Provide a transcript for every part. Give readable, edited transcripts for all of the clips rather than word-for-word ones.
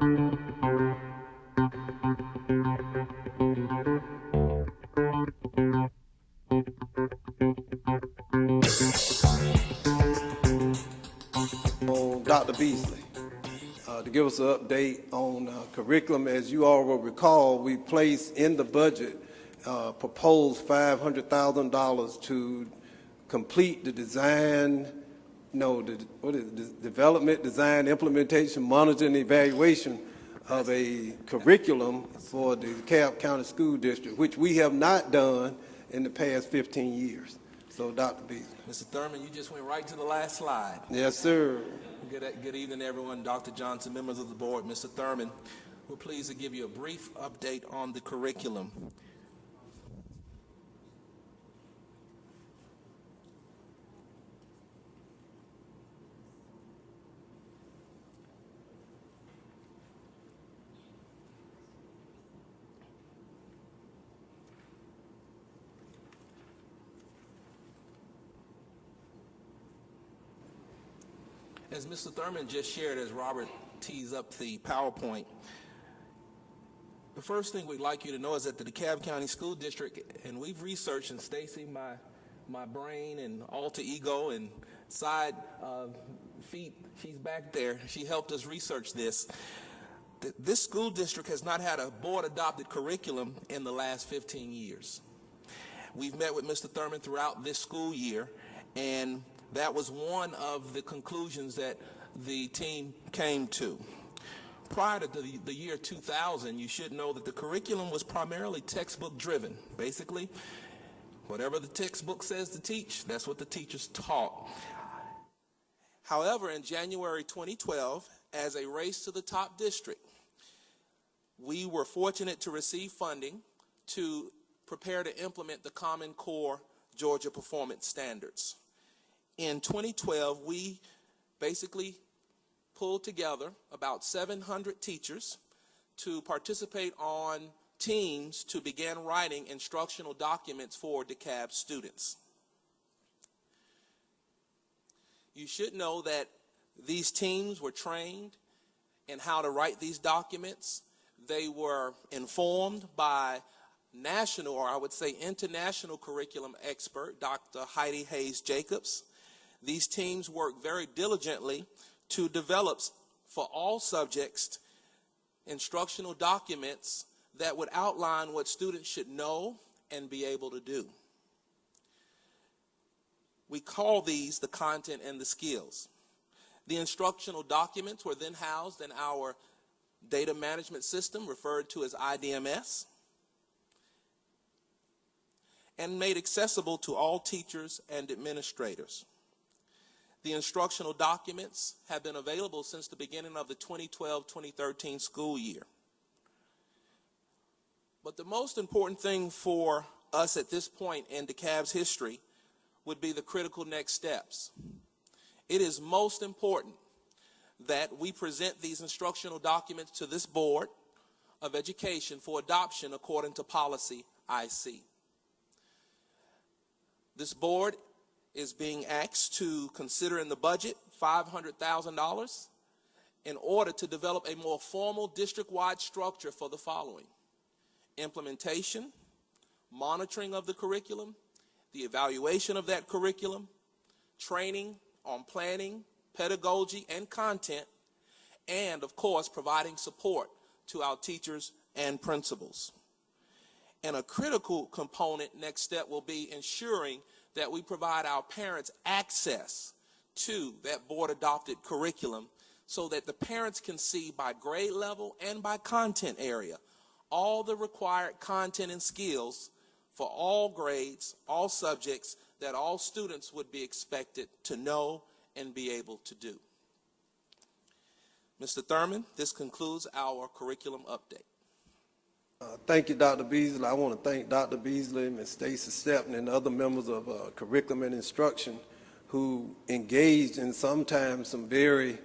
On Dr. Beasley to give us an update on curriculum. As you all will recall, we placed in the budget proposed $500,000 to complete the design, development, design, implementation, monitoring, and evaluation of a curriculum for the DeKalb County School District, which we have not done in the past 15 years. So, Dr. Beasley. Mr. Thurman, you just went right to the last slide. Yes, sir. Good evening, everyone. Dr. Johnson, members of the board. Mr. Thurman, we're pleased to give you a brief update on the curriculum. As Mr. Thurman just shared, as Robert tees up the PowerPoint, the first thing we'd like you to know is that the DeKalb County School District, and we've researched, and Stacy, my brain and alter ego and side feet, she's back there, she helped us research this. This school district has not had a board-adopted curriculum in the last 15 years. We've met with Mr. Thurman throughout this school year, and that was one of the conclusions that the team came to. Prior to the year 2000, you should know that the curriculum was primarily textbook driven. Basically, whatever the textbook says to teach, that's what the teachers taught. However, in January 2012, as a race to the top district, we were fortunate to receive funding to prepare to implement the Common Core Georgia Performance Standards. In 2012, we basically pulled together about 700 teachers to participate on teams to begin writing instructional documents for DeKalb students. You should know that these teams were trained in how to write these documents. They were informed by national, or I would say international curriculum expert, Dr. Heidi Hayes-Jacobs. These teams work very diligently to develop, for all subjects, instructional documents that would outline what students should know and be able to do. We call these the content and the skills. The instructional documents were then housed in our data management system, referred to as IDMS, and made accessible to all teachers and administrators. The instructional documents have been available since the beginning of the 2012-2013 school year. But the most important thing for us at this point in DeKalb's history would be the critical next steps. It is most important that we present these instructional documents to this Board of Education for adoption according to policy IC. This board is being asked to consider in the budget $500,000 in order to develop a more formal district-wide structure for the following: implementation, monitoring of the curriculum, the evaluation of that curriculum, training on planning, pedagogy, and content, and, of course, providing support to our teachers and principals. And a critical component, next step, will be ensuring that we provide our parents access to that board-adopted curriculum so that the parents can see by grade level and by content area all the required content and skills for all grades, all subjects, that all students would be expected to know and be able to do. Mr. Thurman, this concludes our curriculum update. Thank you, Dr. Beasley. I want to thank Dr. Beasley, Ms. Stacy Stepton, and other members of Curriculum and Instruction who engaged in sometimes some very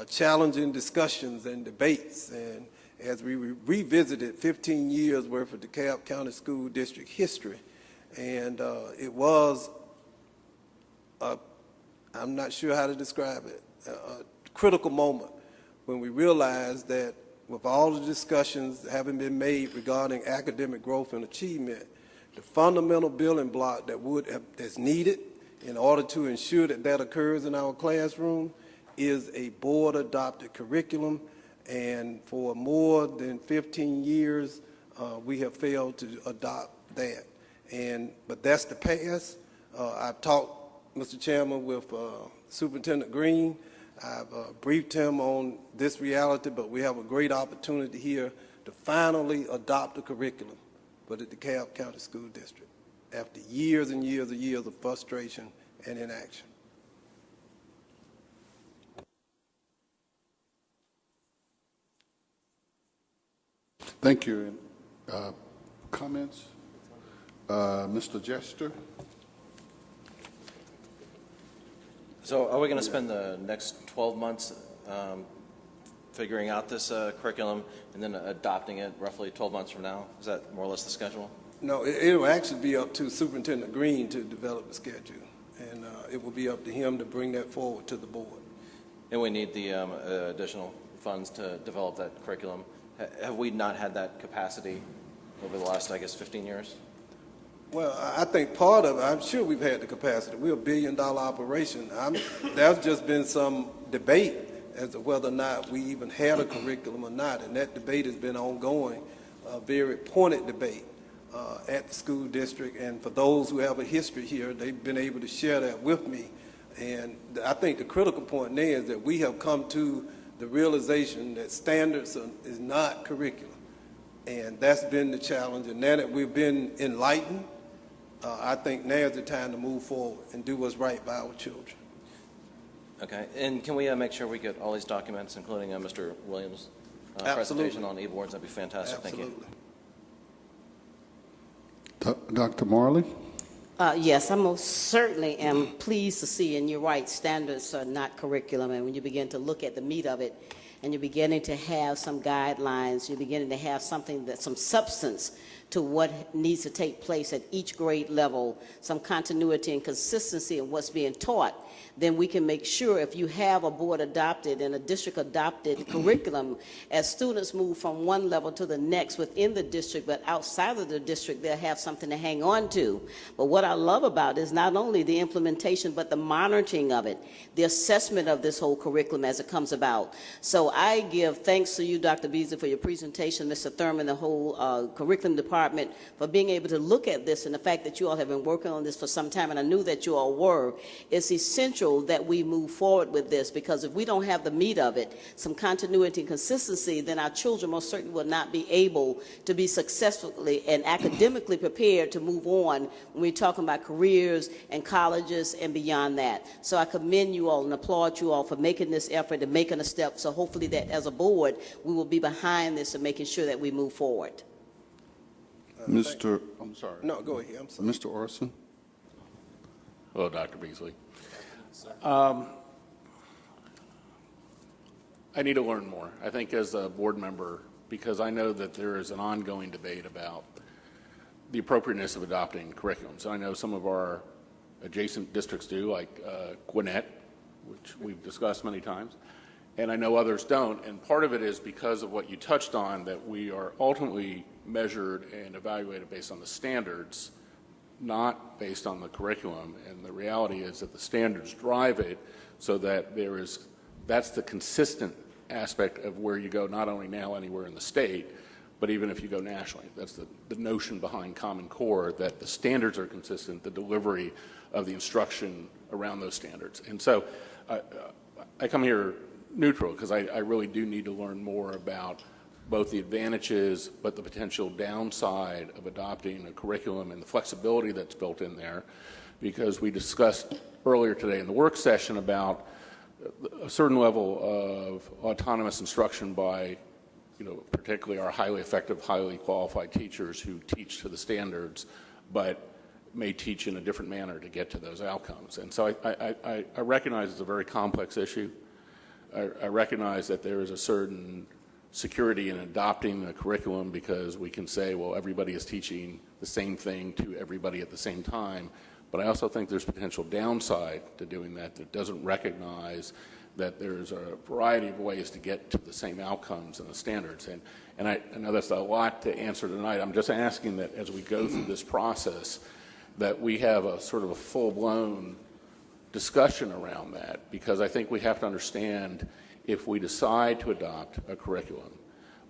challenging discussions and debates. And as we revisited 15 years worth of DeKalb County School District history, and it was, I'm not sure how to describe it, a critical moment when we realized that with all the discussions having been made regarding academic growth and achievement, the fundamental building block that's needed in order to ensure that that occurs in our classroom is a board-adopted curriculum. And for more than 15 years, we have failed to adopt that. But that's the past. I've talked, Mr. Chairman, with Superintendent Green. I've briefed him on this reality, but we have a great opportunity here to finally adopt a curriculum for the DeKalb County School District after years and years of frustration and inaction. Thank you. Comments? Mr. Jester? So are we going to spend the next 12 months figuring out this curriculum and then adopting it roughly 12 months from now? Is that more or less the schedule? No, it'll actually be up to Superintendent Green to develop the schedule, and it will be up to him to bring that forward to the board. And we need the additional funds to develop that curriculum. Have we not had that capacity over the last, I guess, 15 years? Well, I think part of it, I'm sure we've had the capacity. We're a $1 billion operation. There's just been some debate as to whether or not we even had a curriculum or not, and that debate has been ongoing, a very pointed debate at the school district. And for those who have a history here, they've been able to share that with me. And I think the critical point there is that we have come to the realization that standards is not curriculum. And that's been the challenge. And now that we've been enlightened, I think now is the time to move forward and do what's right by our children. Okay. And can we make sure we get all these documents, including Mr. Williams' Absolutely. presentation on e-boards? That'd be fantastic. Absolutely. Thank you. Dr. Marley? Yes, I most certainly am pleased to see, and you're right, standards are not curriculum, and when you begin to look at the meat of it, and you're beginning to have some guidelines, you're beginning to have something that, some substance to what needs to take place at each grade level, some continuity and consistency in what's being taught, then we can make sure if you have a board adopted and a district adopted curriculum, as students move from one level to the next within the district, but outside of the district, they'll have something to hang on to. But what I love about it is not only the implementation, but the monitoring of it, the assessment of this whole curriculum as it comes about. So I give thanks to you, Dr. Beasley, for your presentation, Mr. Thurman, the whole curriculum department, for being able to look at this, and the fact that you all have been working on this for some time, and I knew that you all were. It's essential that we move forward with this, because if we don't have the meat of it, some continuity and consistency, then our children most certainly will not be able to be successfully and academically prepared to move on when we're talking about careers and colleges and beyond that. So I commend you all and applaud you all for making this effort and making a step. So hopefully that as a board, we will be behind this and making sure that we move forward. I'm sorry. No, go ahead. I'm sorry. Mr. Orson? Hello, Dr. Beasley. I need to learn more, I think, as a board member, because I know that there is an ongoing debate about the appropriateness of adopting curriculums. I know some of our adjacent districts do, like Gwinnett, which we've discussed many times, and I know others don't. And part of it is because of what you touched on, that we are ultimately measured and evaluated based on the standards, not based on the curriculum. And the reality is that the standards drive it, so that that's the consistent aspect of where you go, not only now anywhere in the state, but even if you go nationally. That's the notion behind Common Core, that the standards are consistent, the delivery of the instruction around those standards. And so I come here neutral, because I really do need to learn more about both the advantages but the potential downside of adopting a curriculum and the flexibility that's built in there, because we discussed earlier today in the work session about a certain level of autonomous instruction by, particularly our highly effective, highly qualified teachers who teach to the standards, but may teach in a different manner to get to those outcomes. And so I recognize it's a very complex issue. I recognize that there is a certain security in adopting a curriculum, because we can say, well, everybody is teaching the same thing to everybody at the same time. But I also think there's potential downside to doing that doesn't recognize that there's a variety of ways to get to the same outcomes and the standards. And I know that's a lot to answer tonight. I'm just asking that as we go through this process, that we have a sort of a full-blown discussion around that, because I think we have to understand, if we decide to adopt a curriculum,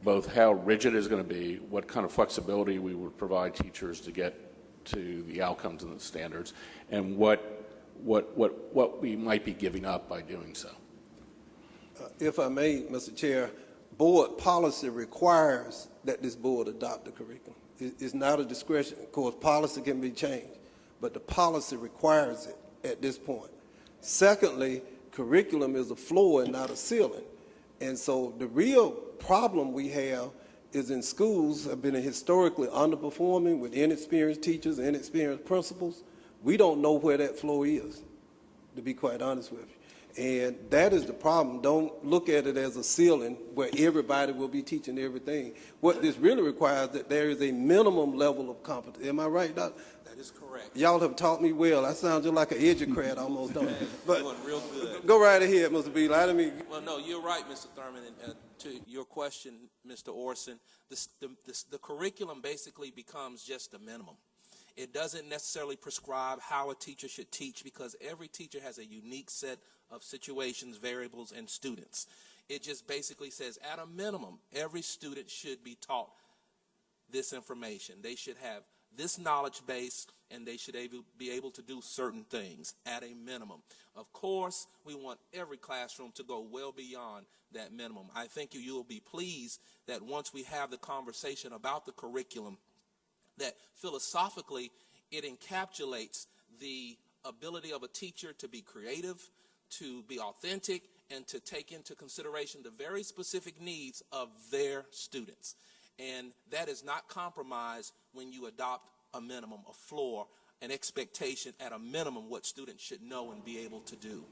both how rigid it's going to be, what kind of flexibility we would provide teachers to get to the outcomes and the standards, and what we might be giving up by doing so. If I may, Mr. Chair, board policy requires that this board adopt the curriculum. It's not a discretion. Of course, policy can be changed, but the policy requires it at this point. Secondly, curriculum is a floor and not a ceiling. And so the real problem we have is in schools have been historically underperforming with inexperienced teachers, inexperienced principals. We don't know where that floor is, to be quite honest with you. And that is the problem. Don't look at it as a ceiling where everybody will be teaching everything. What this really requires that there is a minimum level of competence. Am I right, Doc? That is correct. Y'all have taught me well. I sound just like an educrat almost, don't I? But Doing real good. go right ahead, Mr. Beal. Well, no, you're right, Mr. Thurman. And to your question, Mr. Orson, the curriculum basically becomes just a minimum. It doesn't necessarily prescribe how a teacher should teach, because every teacher has a unique set of situations, variables, and students. It just basically says, at a minimum, every student should be taught this information. They should have this knowledge base, and they should be able to do certain things at a minimum. Of course, we want every classroom to go well beyond that minimum. I think you'll be pleased that once we have the conversation about the curriculum, that philosophically it encapsulates the ability of a teacher to be creative, to be authentic, and to take into consideration the very specific needs of their students. And that is not compromised when you adopt a minimum, a floor, an expectation at a minimum what students should know and be able to do.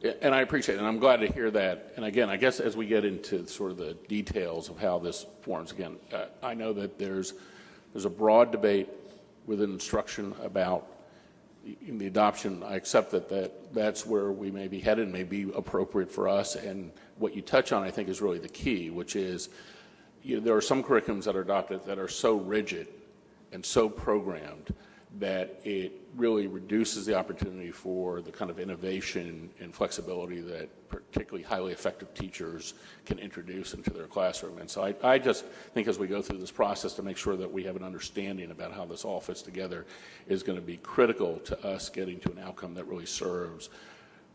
Yeah, and I appreciate it, and I'm glad to hear that. And again, I guess as we get into sort of the details of how this forms, again, I know that there's a broad debate within instruction about in the adoption. I accept that's where we may be headed, may be appropriate for us. And what you touch on, I think, is really the key, which is there are some curriculums that are adopted that are so rigid and so programmed that it really reduces the opportunity for the kind of innovation and flexibility that particularly highly effective teachers can introduce into their classroom. And so I just think as we go through this process to make sure that we have an understanding about how this all fits together is going to be critical to us getting to an outcome that really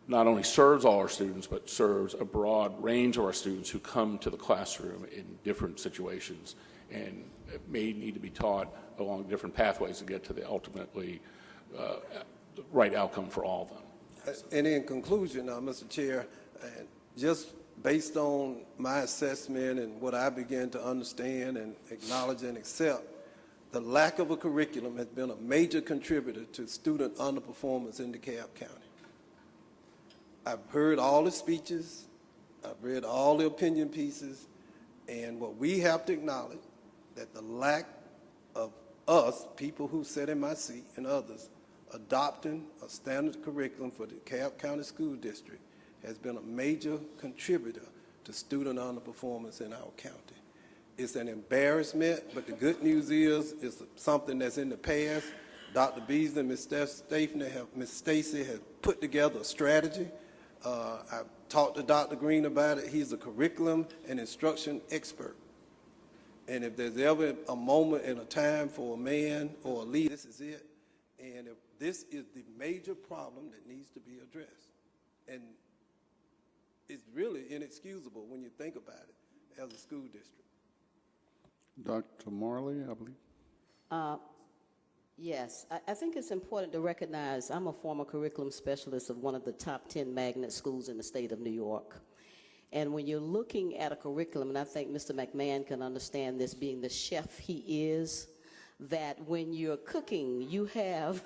not only serves all our students, but serves a broad range of our students who come to the classroom in different situations and may need to be taught along different pathways to get to the ultimately right outcome for all of them. And in conclusion, Mr. Chair, just based on my assessment and what I began to understand and acknowledge and accept, the lack of a curriculum has been a major contributor to student underperformance in DeKalb County. I've heard all the speeches, I've read all the opinion pieces, and what we have to acknowledge that the lack of us, people who sit in my seat and others, adopting a standard curriculum for the DeKalb County School District has been a major contributor to student underperformance in our county. It's an embarrassment, but the good news is it's something that's in the past. Dr. Beasley and Ms. Stacy have put together a strategy. I've talked to Dr. Green about it. He's a curriculum and instruction expert. And if there's ever a moment and a time for a man or a leader, this is it. And if this is the major problem that needs to be addressed. And it's really inexcusable when you think about it as a school district. Dr. Marley, I believe. Yes, I think it's important to recognize I'm a former curriculum specialist of one of the top 10 magnet schools in the state of New York. And when you're looking at a curriculum, and I think Mr. McMahon can understand this being the chef he is, that when you're cooking, you have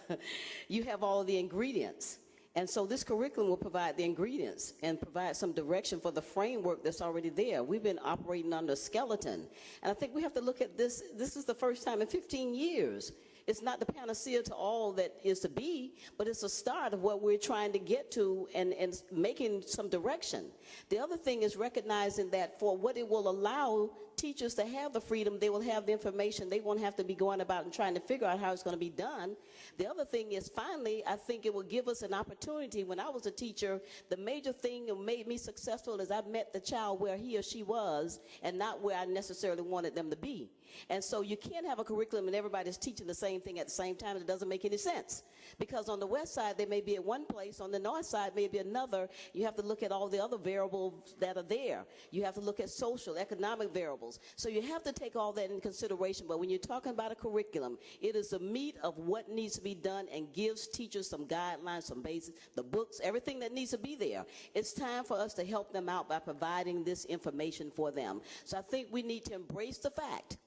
all the ingredients. And so this curriculum will provide the ingredients and provide some direction for the framework that's already there. We've been operating under a skeleton. And I think we have to look at this. This is the first time in 15 years It's not the panacea to all that is to be, but it's a start of what we're trying to get to and making some direction. The other thing is recognizing that for what it will allow teachers to have the freedom, they will have the information. They won't have to be going about and trying to figure out how it's going to be done. The other thing is, finally, I think it will give us an opportunity. When I was a teacher, the major thing that made me successful is I met the child where he or she was and not where I necessarily wanted them to be. And so you can't have a curriculum and everybody's teaching the same thing at the same time. It doesn't make any sense. Because on the west side, they may be at one place. On the north side, maybe another. You have to look at all the other variables that are there. You have to look at social, economic variables. So you have to take all that into consideration. But when you're talking about a curriculum, it is the meat of what needs to be done and gives teachers some guidelines, some basics, the books, everything that needs to be there. It's time for us to help them out by providing this information for them. So I think we need to embrace the fact,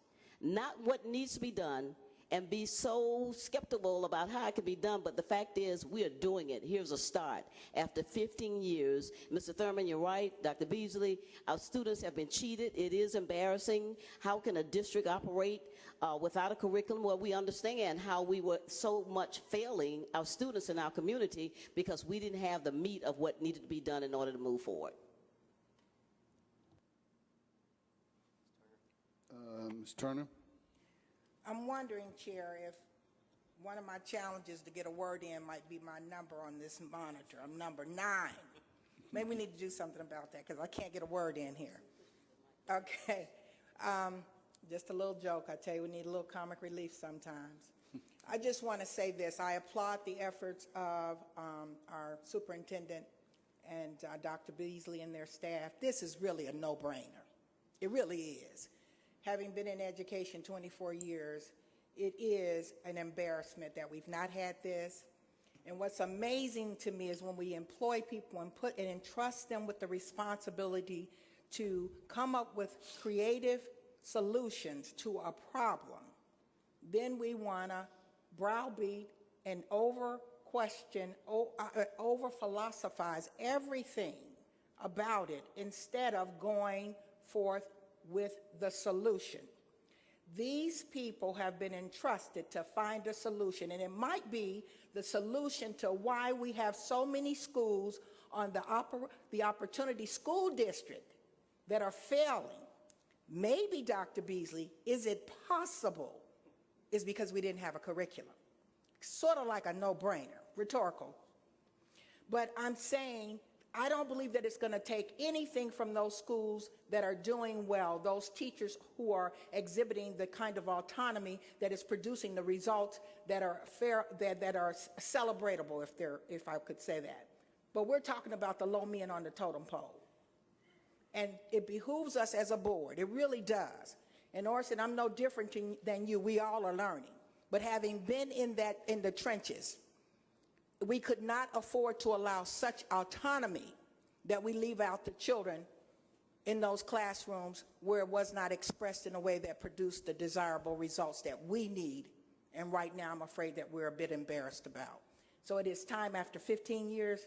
not what needs to be done, and be so skeptical about how it can be done, but the fact is we are doing it. Here's a start. After 15 years, Mr. Thurman, you're right, Dr. Beasley, our students have been cheated. It is embarrassing. How can a district operate without a curriculum? Well, we understand how we were so much failing our students in our community because we didn't have the meat of what needed to be done in order to move forward. Ms. Turner? I'm wondering, Chair, if one of my challenges to get a word in might be my number on this monitor. I'm number 9. Maybe we need to do something about that because I can't get a word in here. Okay. Just a little joke. I tell you, we need a little comic relief sometimes. I just want to say this. I applaud the efforts of our superintendent and Dr. Beasley and their staff. This is really a no-brainer. It really is. Having been in education 24 years, it is an embarrassment that we've not had this. And what's amazing to me is when we employ people and entrust them with the responsibility to come up with creative solutions to a problem, then we want to browbeat and over-question, over-philosophize everything about it instead of going forth with the solution. These people have been entrusted to find a solution, and it might be the solution to why we have so many schools on the Opportunity School District that are failing. Maybe, Dr. Beasley, is it possible is because we didn't have a curriculum? Sort of like a no-brainer, rhetorical. But I'm saying I don't believe that it's going to take anything from those schools that are doing well, those teachers who are exhibiting the kind of autonomy that is producing the results that are fair, that are celebratable, if I could say that. But we're talking about the low men on the totem pole. And it behooves us as a board, it really does. And Orson, I'm no different than you, we all are learning. But having been in the trenches, we could not afford to allow such autonomy that we leave out the children in those classrooms where it was not expressed in a way that produced the desirable results that we need. And right now, I'm afraid that we're a bit embarrassed about. So it is time after 15 years.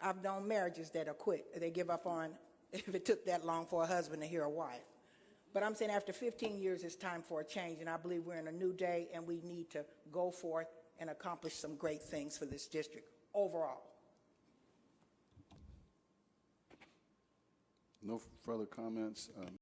I've known marriages that are quit. They give up on if it took that long for a husband to hear a wife. But I'm saying after 15 years, it's time for a change. And I believe we're in a new day, and we need to go forth and accomplish some great things for this district overall. No further comments.